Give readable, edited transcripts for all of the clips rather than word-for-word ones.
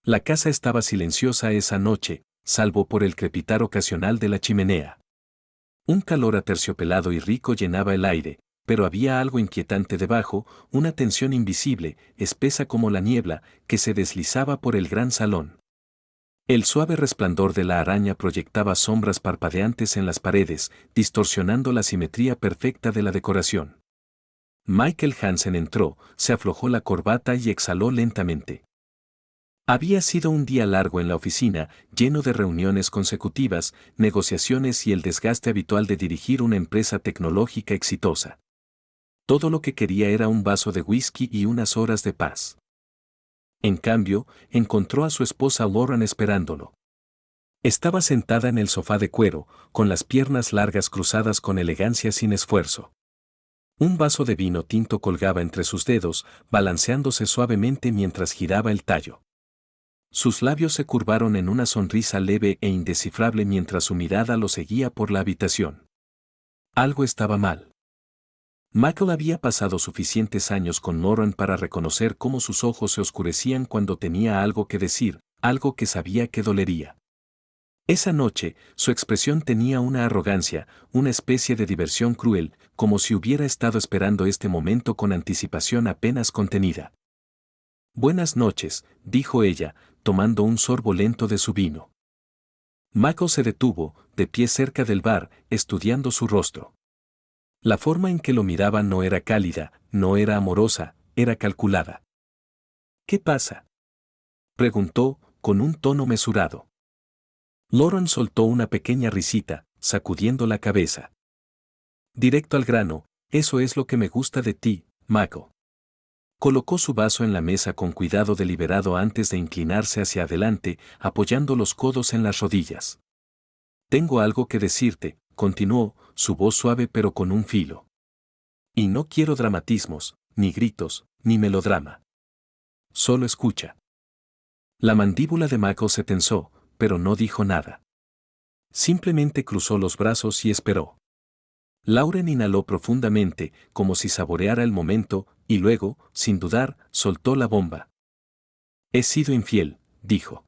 La casa estaba silenciosa esa noche, salvo por el crepitar ocasional de la chimenea. Un calor aterciopelado y rico llenaba el aire, pero había algo inquietante debajo, una tensión invisible, espesa como la niebla, que se deslizaba por el gran salón. El suave resplandor de la araña proyectaba sombras parpadeantes en las paredes, distorsionando la simetría perfecta de la decoración. Michael Hansen entró, se aflojó la corbata y exhaló lentamente. Había sido un día largo en la oficina, lleno de reuniones consecutivas, negociaciones y el desgaste habitual de dirigir una empresa tecnológica exitosa. Todo lo que quería era un vaso de whisky y unas horas de paz. En cambio, encontró a su esposa Lauren esperándolo. Estaba sentada en el sofá de cuero, con las piernas largas cruzadas con elegancia sin esfuerzo. Un vaso de vino tinto colgaba entre sus dedos, balanceándose suavemente mientras giraba el tallo. Sus labios se curvaron en una sonrisa leve e indescifrable mientras su mirada lo seguía por la habitación. Algo estaba mal. Michael había pasado suficientes años con Lauren para reconocer cómo sus ojos se oscurecían cuando tenía algo que decir, algo que sabía que dolería. Esa noche, su expresión tenía una arrogancia, una especie de diversión cruel, como si hubiera estado esperando este momento con anticipación apenas contenida. Buenas noches, dijo ella, tomando un sorbo lento de su vino. Michael se detuvo, de pie cerca del bar, estudiando su rostro. La forma en que lo miraba no era cálida, no era amorosa, era calculada. ¿Qué pasa?, preguntó, con un tono mesurado. Lauren soltó una pequeña risita, sacudiendo la cabeza. Directo al grano, eso es lo que me gusta de ti, Michael. Colocó su vaso en la mesa con cuidado deliberado antes de inclinarse hacia adelante, apoyando los codos en las rodillas. Tengo algo que decirte, continuó, su voz suave pero con un filo. Y no quiero dramatismos, ni gritos, ni melodrama. Solo escucha. La mandíbula de Michael se tensó, pero no dijo nada. Simplemente cruzó los brazos y esperó. Lauren inhaló profundamente, como si saboreara el momento, y luego, sin dudar, soltó la bomba. He sido infiel, dijo.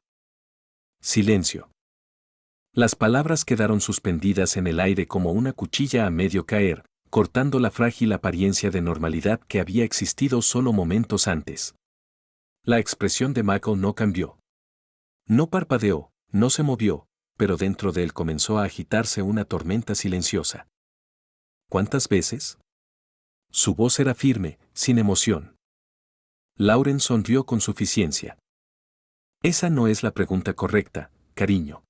Silencio. Las palabras quedaron suspendidas en el aire como una cuchilla a medio caer, cortando la frágil apariencia de normalidad que había existido solo momentos antes. La expresión de Michael no cambió. No parpadeó, no se movió, pero dentro de él comenzó a agitarse una tormenta silenciosa. ¿Cuántas veces? Su voz era firme, sin emoción. Lauren sonrió con suficiencia. Esa no es la pregunta correcta, cariño.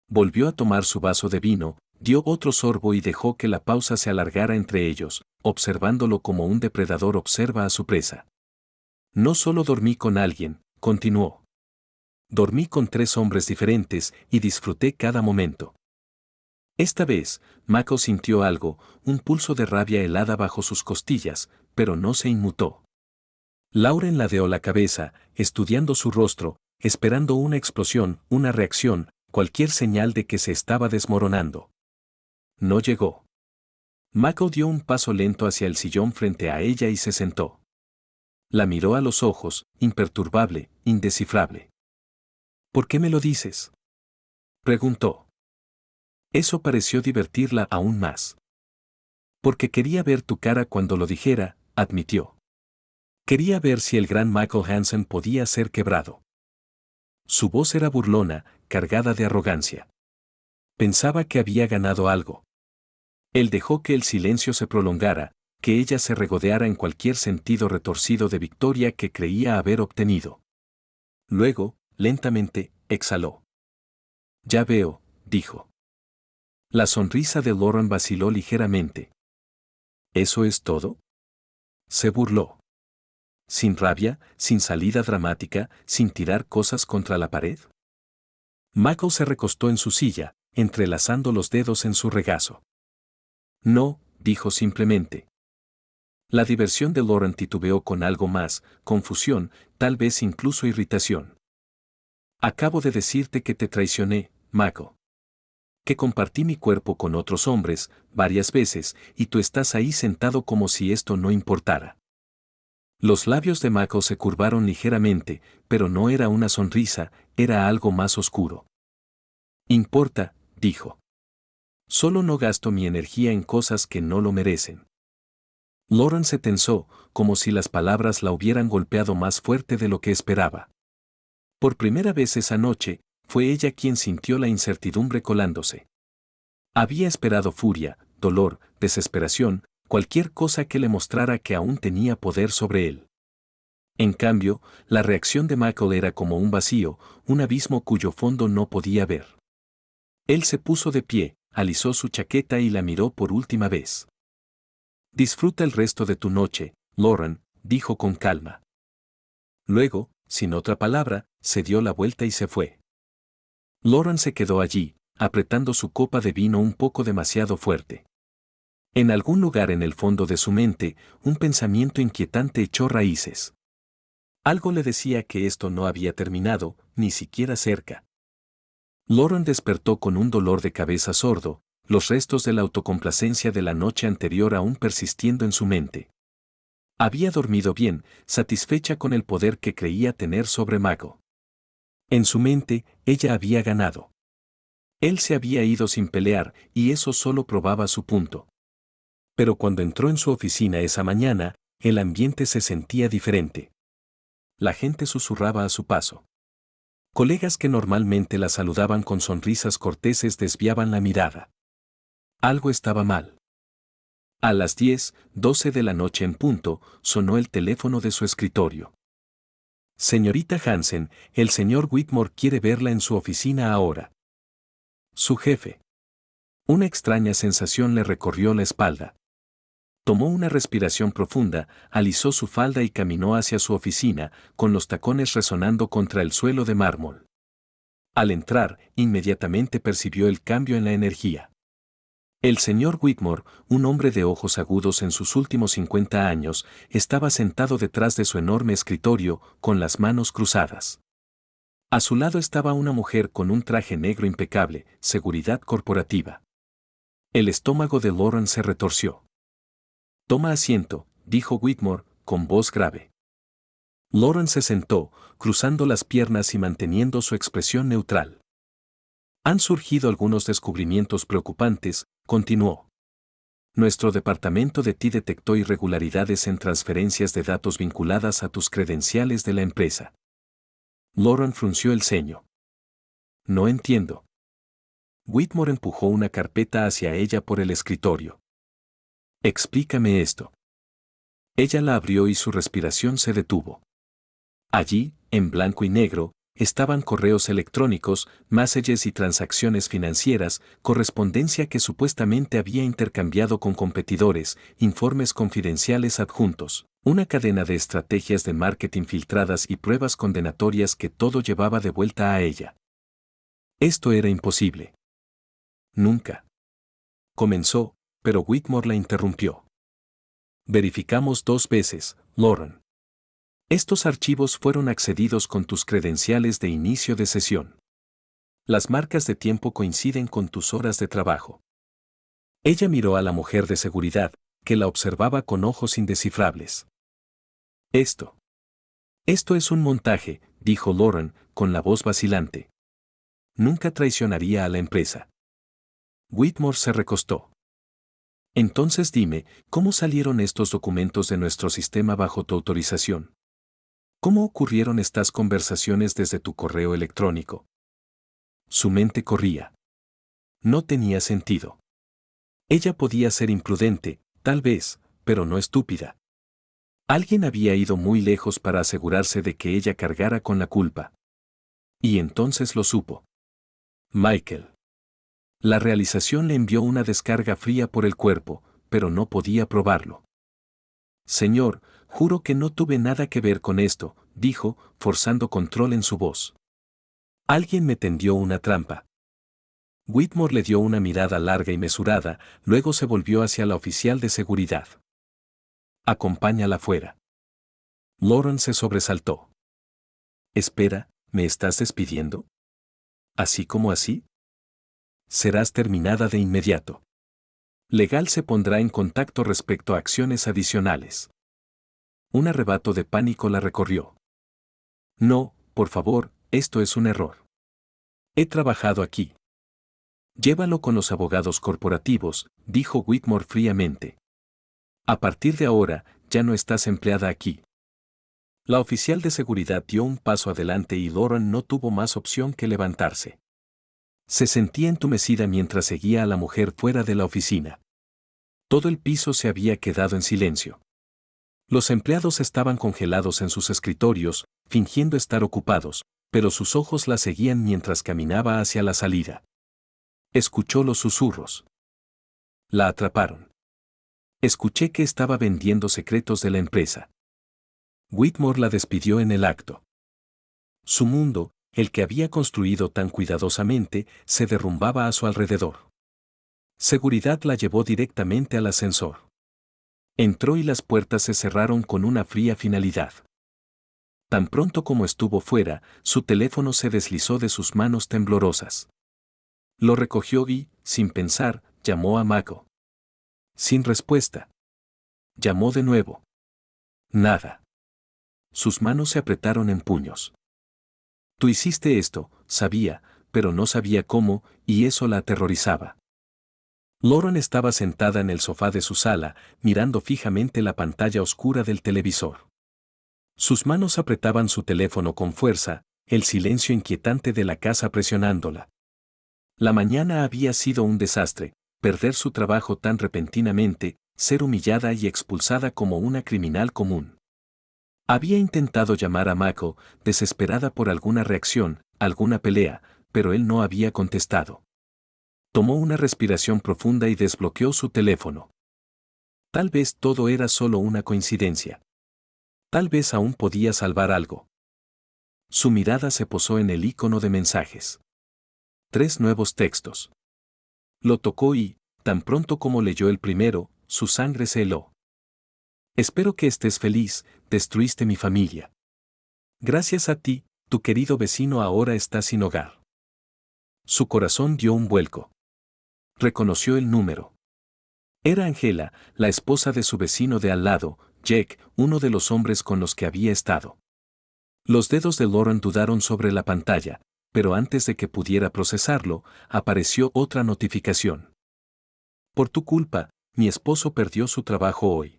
Volvió a tomar su vaso de vino, dio otro sorbo y dejó que la pausa se alargara entre ellos, observándolo como un depredador observa a su presa. No solo dormí con alguien, continuó. Dormí con 3 hombres diferentes y disfruté cada momento. Esta vez, Mako sintió algo, un pulso de rabia helada bajo sus costillas, pero no se inmutó. Lauren ladeó la cabeza, estudiando su rostro, esperando una explosión, una reacción, cualquier señal de que se estaba desmoronando. No llegó. Mako dio un paso lento hacia el sillón frente a ella y se sentó. La miró a los ojos, imperturbable, indescifrable. ¿Por qué me lo dices?, preguntó. Eso pareció divertirla aún más. Porque quería ver tu cara cuando lo dijera, admitió. Quería ver si el gran Michael Hansen podía ser quebrado. Su voz era burlona, cargada de arrogancia. Pensaba que había ganado algo. Él dejó que el silencio se prolongara, que ella se regodeara en cualquier sentido retorcido de victoria que creía haber obtenido. Luego, lentamente, exhaló. Ya veo, dijo. La sonrisa de Lauren vaciló ligeramente. ¿Eso es todo?, se burló. ¿Sin rabia, sin salida dramática, sin tirar cosas contra la pared? Michael se recostó en su silla, entrelazando los dedos en su regazo. No, dijo simplemente. La diversión de Lauren titubeó con algo más, confusión, tal vez incluso irritación. Acabo de decirte que te traicioné, Michael. Que compartí mi cuerpo con otros hombres, varias veces, y tú estás ahí sentado como si esto no importara. Los labios de Mako se curvaron ligeramente, pero no era una sonrisa, era algo más oscuro. Importa, dijo. Solo no gasto mi energía en cosas que no lo merecen. Lauren se tensó, como si las palabras la hubieran golpeado más fuerte de lo que esperaba. Por primera vez esa noche, fue ella quien sintió la incertidumbre colándose. Había esperado furia, dolor, desesperación, cualquier cosa que le mostrara que aún tenía poder sobre él. En cambio, la reacción de Michael era como un vacío, un abismo cuyo fondo no podía ver. Él se puso de pie, alisó su chaqueta y la miró por última vez. Disfruta el resto de tu noche, Lauren, dijo con calma. Luego, sin otra palabra, se dio la vuelta y se fue. Lauren se quedó allí, apretando su copa de vino un poco demasiado fuerte. En algún lugar en el fondo de su mente, un pensamiento inquietante echó raíces. Algo le decía que esto no había terminado, ni siquiera cerca. Lauren despertó con un dolor de cabeza sordo, los restos de la autocomplacencia de la noche anterior aún persistiendo en su mente. Había dormido bien, satisfecha con el poder que creía tener sobre Mako. En su mente, ella había ganado. Él se había ido sin pelear, y eso solo probaba su punto. Pero cuando entró en su oficina esa mañana, el ambiente se sentía diferente. La gente susurraba a su paso. Colegas que normalmente la saludaban con sonrisas corteses desviaban la mirada. Algo estaba mal. A las 10:12 de la noche en punto, sonó el teléfono de su escritorio. Señorita Hansen, el señor Whitmore quiere verla en su oficina ahora. Su jefe. Una extraña sensación le recorrió la espalda. Tomó una respiración profunda, alisó su falda y caminó hacia su oficina, con los tacones resonando contra el suelo de mármol. Al entrar, inmediatamente percibió el cambio en la energía. El señor Whitmore, un hombre de ojos agudos en sus últimos 50 años, estaba sentado detrás de su enorme escritorio, con las manos cruzadas. A su lado estaba una mujer con un traje negro impecable, seguridad corporativa. El estómago de Lauren se retorció. Toma asiento, dijo Whitmore, con voz grave. Lauren se sentó, cruzando las piernas y manteniendo su expresión neutral. Han surgido algunos descubrimientos preocupantes, continuó. Nuestro departamento de TI detectó irregularidades en transferencias de datos vinculadas a tus credenciales de la empresa. Lauren frunció el ceño. No entiendo. Whitmore empujó una carpeta hacia ella por el escritorio. Explícame esto. Ella la abrió y su respiración se detuvo. Allí, en blanco y negro, estaban correos electrónicos, messages y transacciones financieras, correspondencia que supuestamente había intercambiado con competidores, informes confidenciales adjuntos, una cadena de estrategias de marketing filtradas y pruebas condenatorias que todo llevaba de vuelta a ella. Esto era imposible. Nunca. Comenzó, pero Whitmore la interrumpió. Verificamos 2 veces, Lauren. Estos archivos fueron accedidos con tus credenciales de inicio de sesión. Las marcas de tiempo coinciden con tus horas de trabajo. Ella miró a la mujer de seguridad, que la observaba con ojos indescifrables. Esto es un montaje, dijo Lauren, con la voz vacilante. Nunca traicionaría a la empresa. Whitmore se recostó. Entonces dime, ¿cómo salieron estos documentos de nuestro sistema bajo tu autorización? ¿Cómo ocurrieron estas conversaciones desde tu correo electrónico? Su mente corría. No tenía sentido. Ella podía ser imprudente, tal vez, pero no estúpida. Alguien había ido muy lejos para asegurarse de que ella cargara con la culpa. Y entonces lo supo. Michael. La realización le envió una descarga fría por el cuerpo, pero no podía probarlo. Señor, juro que no tuve nada que ver con esto, dijo, forzando control en su voz. Alguien me tendió una trampa. Whitmore le dio una mirada larga y mesurada, luego se volvió hacia la oficial de seguridad. Acompáñala fuera. Lauren se sobresaltó. Espera, ¿me estás despidiendo? ¿Así como así? Serás terminada de inmediato. Legal se pondrá en contacto respecto a acciones adicionales. Un arrebato de pánico la recorrió. No, por favor, esto es un error. He trabajado aquí. Llévalo con los abogados corporativos, dijo Whitmore fríamente. A partir de ahora, ya no estás empleada aquí. La oficial de seguridad dio un paso adelante y Lauren no tuvo más opción que levantarse. Se sentía entumecida mientras seguía a la mujer fuera de la oficina. Todo el piso se había quedado en silencio. Los empleados estaban congelados en sus escritorios, fingiendo estar ocupados, pero sus ojos la seguían mientras caminaba hacia la salida. Escuchó los susurros. La atraparon. Escuché que estaba vendiendo secretos de la empresa. Whitmore la despidió en el acto. Su mundo, el que había construido tan cuidadosamente, se derrumbaba a su alrededor. Seguridad la llevó directamente al ascensor. Entró y las puertas se cerraron con una fría finalidad. Tan pronto como estuvo fuera, su teléfono se deslizó de sus manos temblorosas. Lo recogió y, sin pensar, llamó a Mako. Sin respuesta. Llamó de nuevo. Nada. Sus manos se apretaron en puños. Tú hiciste esto, sabía, pero no sabía cómo, y eso la aterrorizaba. Lauren estaba sentada en el sofá de su sala, mirando fijamente la pantalla oscura del televisor. Sus manos apretaban su teléfono con fuerza, el silencio inquietante de la casa presionándola. La mañana había sido un desastre, perder su trabajo tan repentinamente, ser humillada y expulsada como una criminal común. Había intentado llamar a Mako, desesperada por alguna reacción, alguna pelea, pero él no había contestado. Tomó una respiración profunda y desbloqueó su teléfono. Tal vez todo era solo una coincidencia. Tal vez aún podía salvar algo. Su mirada se posó en el icono de mensajes. 3 nuevos textos. Lo tocó y, tan pronto como leyó el primero, su sangre se heló. Espero que estés feliz, destruiste mi familia. Gracias a ti, tu querido vecino ahora está sin hogar. Su corazón dio un vuelco. Reconoció el número. Era Angela, la esposa de su vecino de al lado, Jake, uno de los hombres con los que había estado. Los dedos de Lauren dudaron sobre la pantalla, pero antes de que pudiera procesarlo, apareció otra notificación. Por tu culpa, mi esposo perdió su trabajo hoy.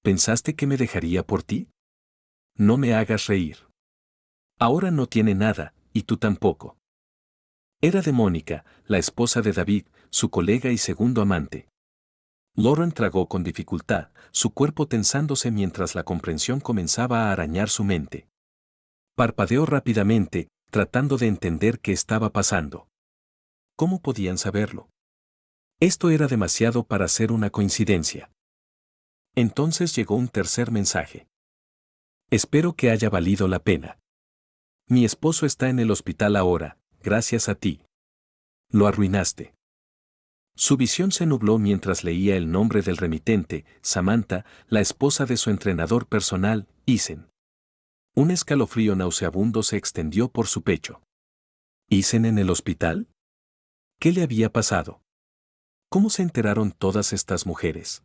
¿Pensaste que me dejaría por ti? No me hagas reír. Ahora no tiene nada, y tú tampoco. Era de Mónica, la esposa de David, su colega y segundo amante. Lauren tragó con dificultad, su cuerpo tensándose mientras la comprensión comenzaba a arañar su mente. Parpadeó rápidamente, tratando de entender qué estaba pasando. ¿Cómo podían saberlo? Esto era demasiado para ser una coincidencia. Entonces llegó un tercer mensaje. Espero que haya valido la pena. Mi esposo está en el hospital ahora, gracias a ti. Lo arruinaste. Su visión se nubló mientras leía el nombre del remitente, Samantha, la esposa de su entrenador personal, Isen. Un escalofrío nauseabundo se extendió por su pecho. ¿Isen en el hospital? ¿Qué le había pasado? ¿Cómo se enteraron todas estas mujeres?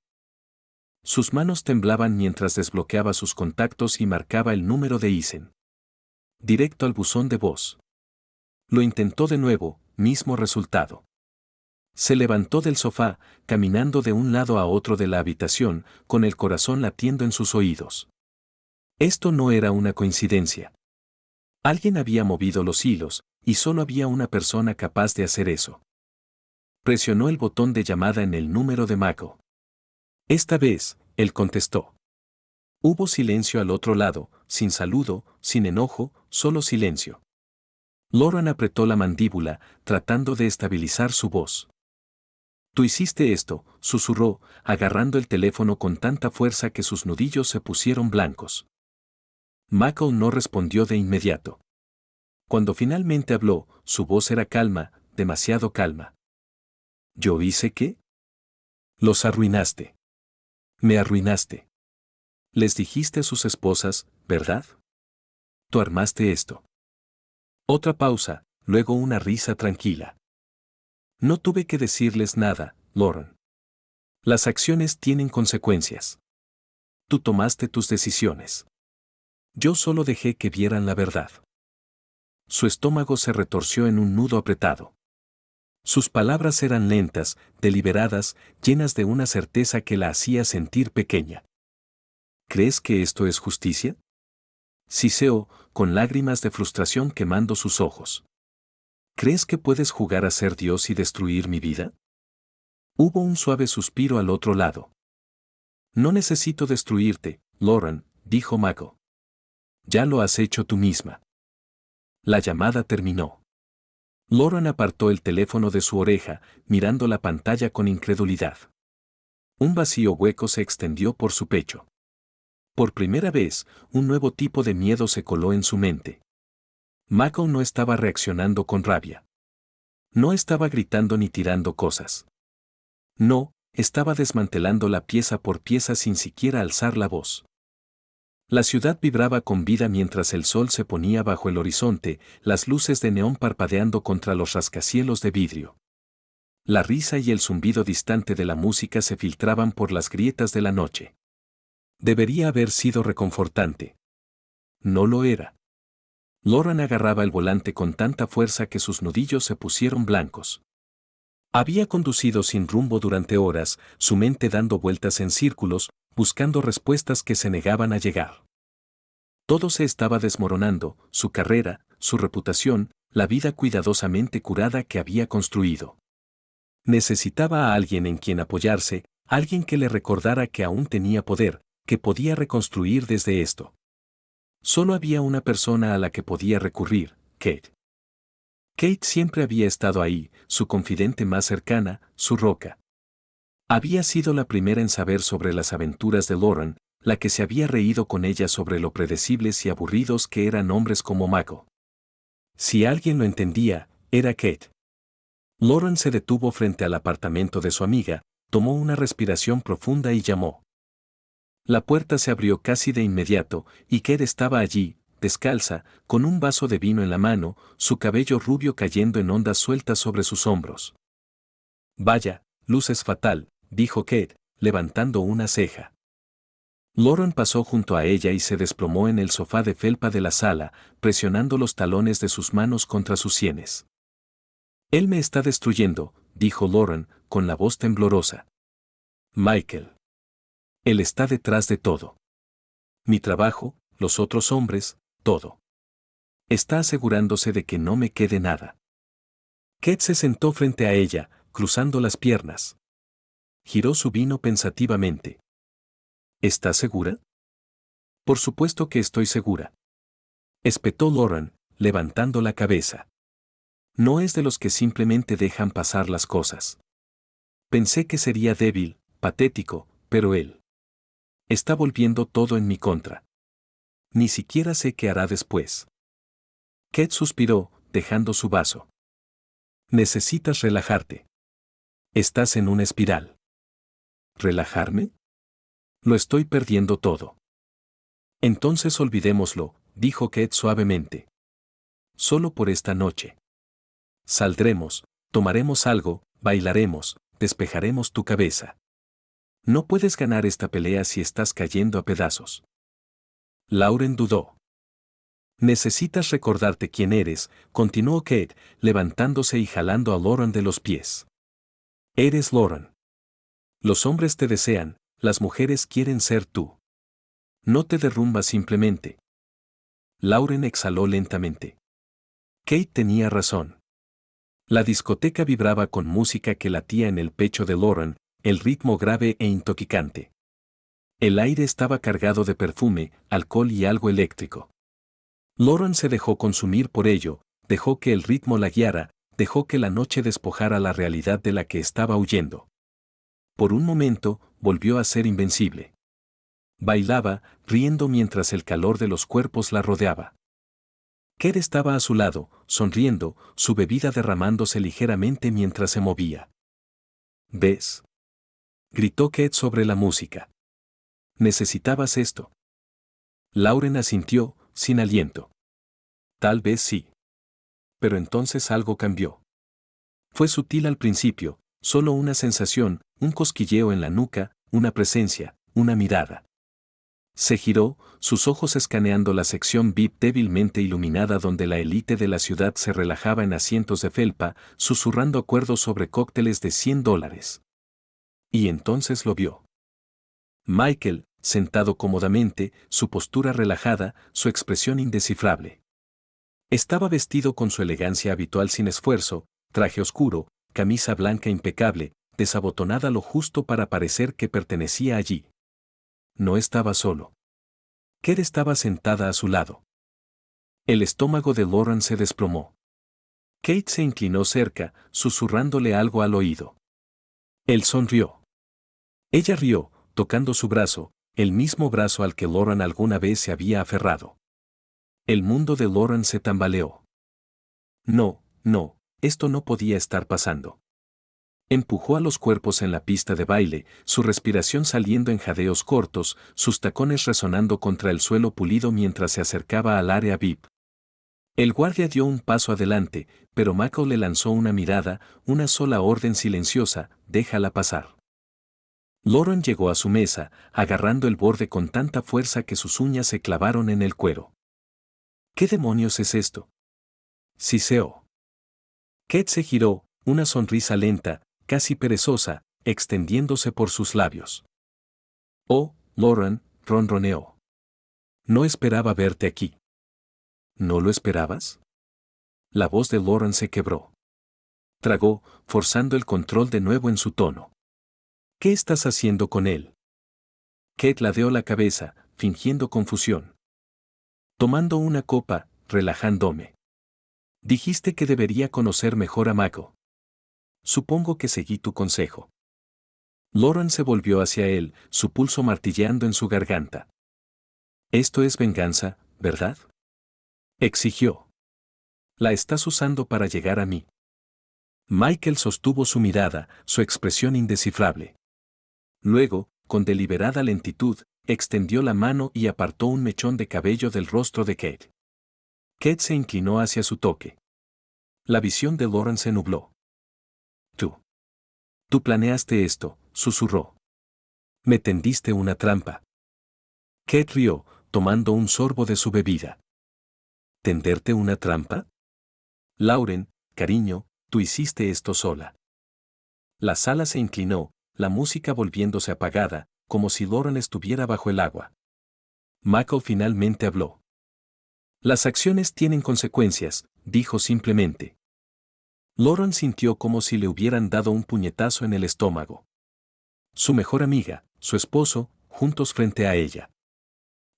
Sus manos temblaban mientras desbloqueaba sus contactos y marcaba el número de Isen. Directo al buzón de voz. Lo intentó de nuevo, mismo resultado. Se levantó del sofá, caminando de un lado a otro de la habitación, con el corazón latiendo en sus oídos. Esto no era una coincidencia. Alguien había movido los hilos, y solo había una persona capaz de hacer eso. Presionó el botón de llamada en el número de Mako. Esta vez, él contestó. Hubo silencio al otro lado, sin saludo, sin enojo, solo silencio. Lauren apretó la mandíbula, tratando de estabilizar su voz. Tú hiciste esto, susurró, agarrando el teléfono con tanta fuerza que sus nudillos se pusieron blancos. Mako no respondió de inmediato. Cuando finalmente habló, su voz era calma, demasiado calma. ¿Yo hice qué? Los arruinaste. Me arruinaste. Les dijiste a sus esposas, ¿verdad? Tú armaste esto. Otra pausa, luego una risa tranquila. No tuve que decirles nada, Lauren. Las acciones tienen consecuencias. Tú tomaste tus decisiones. Yo solo dejé que vieran la verdad. Su estómago se retorció en un nudo apretado. Sus palabras eran lentas, deliberadas, llenas de una certeza que la hacía sentir pequeña. ¿Crees que esto es justicia? Siseó, con lágrimas de frustración quemando sus ojos. ¿Crees que puedes jugar a ser Dios y destruir mi vida? Hubo un suave suspiro al otro lado. No necesito destruirte, Lauren, dijo Mako. Ya lo has hecho tú misma. La llamada terminó. Lauren apartó el teléfono de su oreja, mirando la pantalla con incredulidad. Un vacío hueco se extendió por su pecho. Por primera vez, un nuevo tipo de miedo se coló en su mente. Mako no estaba reaccionando con rabia. No estaba gritando ni tirando cosas. No, estaba desmantelando la pieza por pieza sin siquiera alzar la voz. La ciudad vibraba con vida mientras el sol se ponía bajo el horizonte, las luces de neón parpadeando contra los rascacielos de vidrio. La risa y el zumbido distante de la música se filtraban por las grietas de la noche. Debería haber sido reconfortante. No lo era. Lauren agarraba el volante con tanta fuerza que sus nudillos se pusieron blancos. Había conducido sin rumbo durante horas, su mente dando vueltas en círculos, buscando respuestas que se negaban a llegar. Todo se estaba desmoronando, su carrera, su reputación, la vida cuidadosamente curada que había construido. Necesitaba a alguien en quien apoyarse, alguien que le recordara que aún tenía poder, que podía reconstruir desde esto. Solo había una persona a la que podía recurrir, Kate. Kate siempre había estado ahí, su confidente más cercana, su roca. Había sido la primera en saber sobre las aventuras de Lauren, la que se había reído con ella sobre lo predecibles y aburridos que eran hombres como Mako. Si alguien lo entendía, era Kate. Lauren se detuvo frente al apartamento de su amiga, tomó una respiración profunda y llamó. La puerta se abrió casi de inmediato, y Kate estaba allí, descalza, con un vaso de vino en la mano, su cabello rubio cayendo en ondas sueltas sobre sus hombros. Vaya, luces fatal, dijo Kate, levantando una ceja. Lauren pasó junto a ella y se desplomó en el sofá de felpa de la sala, presionando los talones de sus manos contra sus sienes. Él me está destruyendo, dijo Lauren, con la voz temblorosa. Michael. Él está detrás de todo. Mi trabajo, los otros hombres, todo. Está asegurándose de que no me quede nada. Kate se sentó frente a ella, cruzando las piernas. Giró su vino pensativamente. ¿Estás segura? Por supuesto que estoy segura. Espetó Lauren, levantando la cabeza. No es de los que simplemente dejan pasar las cosas. Pensé que sería débil, patético, pero él está volviendo todo en mi contra. Ni siquiera sé qué hará después. Kate suspiró, dejando su vaso. Necesitas relajarte. Estás en una espiral. ¿Relajarme? Lo estoy perdiendo todo. Entonces olvidémoslo, dijo Kate suavemente. Solo por esta noche. Saldremos, tomaremos algo, bailaremos, despejaremos tu cabeza. No puedes ganar esta pelea si estás cayendo a pedazos. Lauren dudó. Necesitas recordarte quién eres, continuó Kate, levantándose y jalando a Lauren de los pies. Eres Lauren. Los hombres te desean, las mujeres quieren ser tú. No te derrumbas simplemente. Lauren exhaló lentamente. Kate tenía razón. La discoteca vibraba con música que latía en el pecho de Lauren, el ritmo grave e intoxicante. El aire estaba cargado de perfume, alcohol y algo eléctrico. Lauren se dejó consumir por ello, dejó que el ritmo la guiara, dejó que la noche despojara la realidad de la que estaba huyendo. Por un momento, volvió a ser invencible. Bailaba, riendo mientras el calor de los cuerpos la rodeaba. Kate estaba a su lado, sonriendo, su bebida derramándose ligeramente mientras se movía. ¿Ves? Gritó Kate sobre la música. ¿Necesitabas esto? Lauren asintió, sin aliento. Tal vez sí. Pero entonces algo cambió. Fue sutil al principio, solo una sensación, un cosquilleo en la nuca, una presencia, una mirada. Se giró, sus ojos escaneando la sección VIP débilmente iluminada donde la élite de la ciudad se relajaba en asientos de felpa, susurrando acuerdos sobre cócteles de $100. Y entonces lo vio. Michael, sentado cómodamente, su postura relajada, su expresión indescifrable. Estaba vestido con su elegancia habitual sin esfuerzo, traje oscuro, camisa blanca impecable, desabotonada lo justo para parecer que pertenecía allí. No estaba solo. Kate estaba sentada a su lado. El estómago de Lauren se desplomó. Kate se inclinó cerca, susurrándole algo al oído. Él sonrió. Ella rió, tocando su brazo, el mismo brazo al que Lauren alguna vez se había aferrado. El mundo de Lauren se tambaleó. No, no, esto no podía estar pasando. Empujó a los cuerpos en la pista de baile, su respiración saliendo en jadeos cortos, sus tacones resonando contra el suelo pulido mientras se acercaba al área VIP. El guardia dio un paso adelante, pero Michael le lanzó una mirada, una sola orden silenciosa: déjala pasar. Lauren llegó a su mesa, agarrando el borde con tanta fuerza que sus uñas se clavaron en el cuero. ¿Qué demonios es esto? Siseó. Kate se giró, una sonrisa lenta, casi perezosa, extendiéndose por sus labios. Oh, Lauren, ronroneó. No esperaba verte aquí. ¿No lo esperabas? La voz de Lauren se quebró. Tragó, forzando el control de nuevo en su tono. ¿Qué estás haciendo con él? Kate ladeó la cabeza, fingiendo confusión. Tomando una copa, relajándome. Dijiste que debería conocer mejor a Mako. Supongo que seguí tu consejo. Lauren se volvió hacia él, su pulso martilleando en su garganta. Esto es venganza, ¿verdad? Exigió. La estás usando para llegar a mí. Michael sostuvo su mirada, su expresión indescifrable. Luego, con deliberada lentitud, extendió la mano y apartó un mechón de cabello del rostro de Kate. Kate se inclinó hacia su toque. La visión de Lauren se nubló. Tú planeaste esto, susurró. Me tendiste una trampa. Kate rió, tomando un sorbo de su bebida. ¿Tenderte una trampa? Lauren, cariño, tú hiciste esto sola. La sala se inclinó, la música volviéndose apagada, como si Lauren estuviera bajo el agua. Michael finalmente habló. Las acciones tienen consecuencias, dijo simplemente. Lauren sintió como si le hubieran dado un puñetazo en el estómago. Su mejor amiga, su esposo, juntos frente a ella.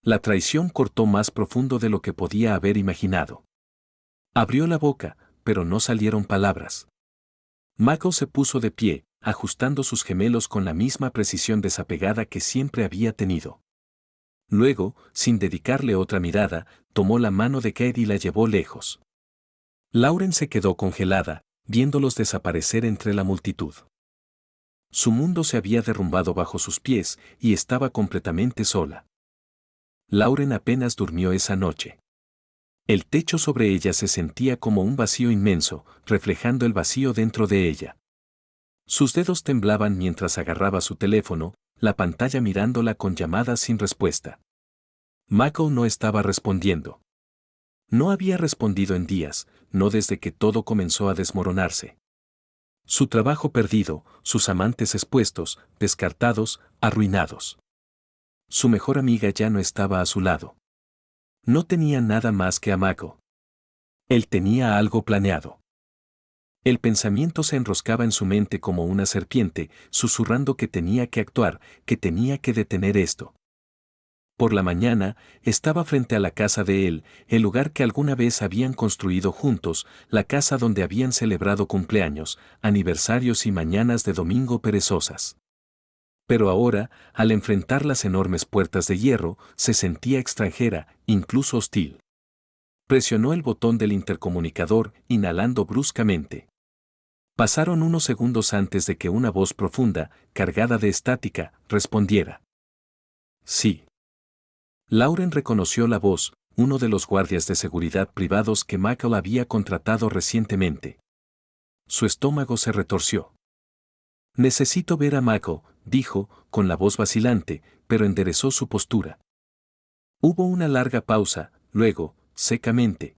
La traición cortó más profundo de lo que podía haber imaginado. Abrió la boca, pero no salieron palabras. Michael se puso de pie, ajustando sus gemelos con la misma precisión desapegada que siempre había tenido. Luego, sin dedicarle otra mirada, tomó la mano de Kate y la llevó lejos. Lauren se quedó congelada, viéndolos desaparecer entre la multitud. Su mundo se había derrumbado bajo sus pies y estaba completamente sola. Lauren apenas durmió esa noche. El techo sobre ella se sentía como un vacío inmenso, reflejando el vacío dentro de ella. Sus dedos temblaban mientras agarraba su teléfono, la pantalla mirándola con llamadas sin respuesta. Michael no estaba respondiendo. No había respondido en días, no desde que todo comenzó a desmoronarse. Su trabajo perdido, sus amantes expuestos, descartados, arruinados. Su mejor amiga ya no estaba a su lado. No tenía nada más que a Mako. Él tenía algo planeado. El pensamiento se enroscaba en su mente como una serpiente, susurrando que tenía que actuar, que tenía que detener esto. Por la mañana, estaba frente a la casa de él, el lugar que alguna vez habían construido juntos, la casa donde habían celebrado cumpleaños, aniversarios y mañanas de domingo perezosas. Pero ahora, al enfrentar las enormes puertas de hierro, se sentía extranjera, incluso hostil. Presionó el botón del intercomunicador, inhalando bruscamente. Pasaron unos segundos antes de que una voz profunda, cargada de estática, respondiera. Sí. Lauren reconoció la voz, uno de los guardias de seguridad privados que Michael había contratado recientemente. Su estómago se retorció. Necesito ver a Michael, dijo, con la voz vacilante, pero enderezó su postura. Hubo una larga pausa, luego, secamente.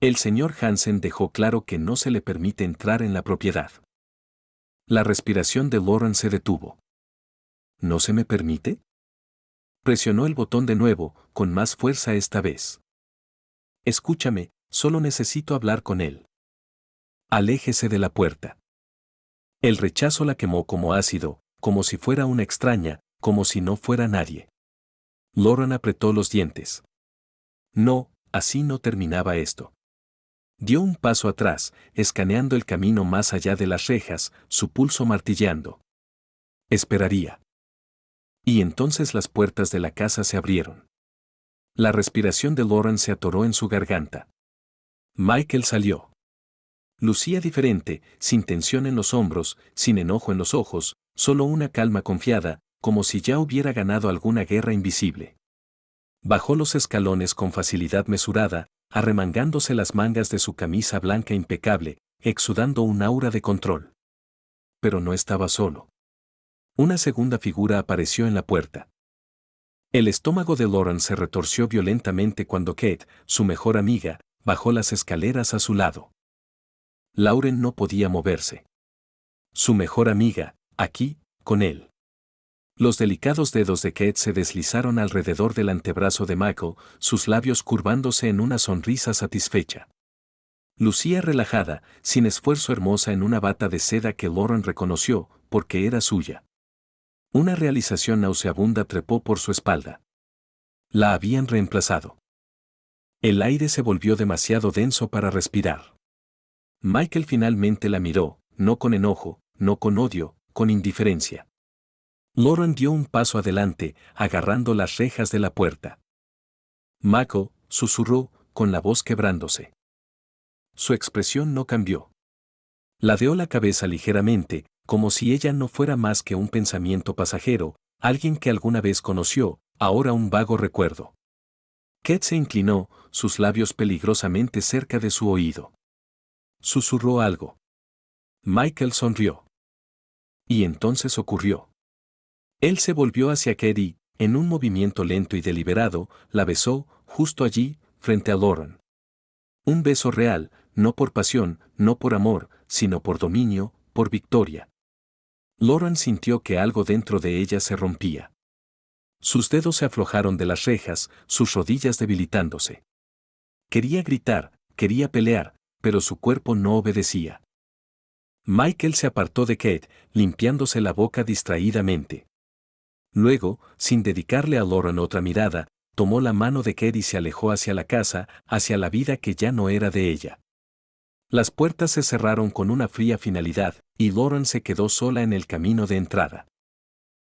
El señor Hansen dejó claro que no se le permite entrar en la propiedad. La respiración de Lauren se detuvo. ¿No se me permite? Presionó el botón de nuevo, con más fuerza esta vez. Escúchame, solo necesito hablar con él. Aléjese de la puerta. El rechazo la quemó como ácido, como si fuera una extraña, como si no fuera nadie. Lauren apretó los dientes. No, así no terminaba esto. Dio un paso atrás, escaneando el camino más allá de las rejas, su pulso martilleando. Esperaría. Y entonces las puertas de la casa se abrieron. La respiración de Lauren se atoró en su garganta. Michael salió. Lucía diferente, sin tensión en los hombros, sin enojo en los ojos, solo una calma confiada, como si ya hubiera ganado alguna guerra invisible. Bajó los escalones con facilidad mesurada, arremangándose las mangas de su camisa blanca impecable, exudando un aura de control. Pero no estaba solo. Una segunda figura apareció en la puerta. El estómago de Lauren se retorció violentamente cuando Kate, su mejor amiga, bajó las escaleras a su lado. Lauren no podía moverse. Su mejor amiga, aquí, con él. Los delicados dedos de Kate se deslizaron alrededor del antebrazo de Michael, sus labios curvándose en una sonrisa satisfecha. Lucía relajada, sin esfuerzo hermosa en una bata de seda que Lauren reconoció, porque era suya. Una realización nauseabunda trepó por su espalda. La habían reemplazado. El aire se volvió demasiado denso para respirar. Michael finalmente la miró, no con enojo, no con odio, con indiferencia. Lauren dio un paso adelante, agarrando las rejas de la puerta. Michael, susurró, con la voz quebrándose. Su expresión no cambió. Ladeó la cabeza ligeramente, como si ella no fuera más que un pensamiento pasajero, alguien que alguna vez conoció, ahora un vago recuerdo. Kate se inclinó, sus labios peligrosamente cerca de su oído. Susurró algo. Michael sonrió. Y entonces ocurrió. Él se volvió hacia Kate y, en un movimiento lento y deliberado, la besó, justo allí, frente a Lauren. Un beso real, no por pasión, no por amor, sino por dominio, por victoria. Lauren sintió que algo dentro de ella se rompía. Sus dedos se aflojaron de las rejas, sus rodillas debilitándose. Quería gritar, quería pelear, pero su cuerpo no obedecía. Michael se apartó de Kate, limpiándose la boca distraídamente. Luego, sin dedicarle a Lauren otra mirada, tomó la mano de Kate y se alejó hacia la casa, hacia la vida que ya no era de ella. Las puertas se cerraron con una fría finalidad, y Lauren se quedó sola en el camino de entrada.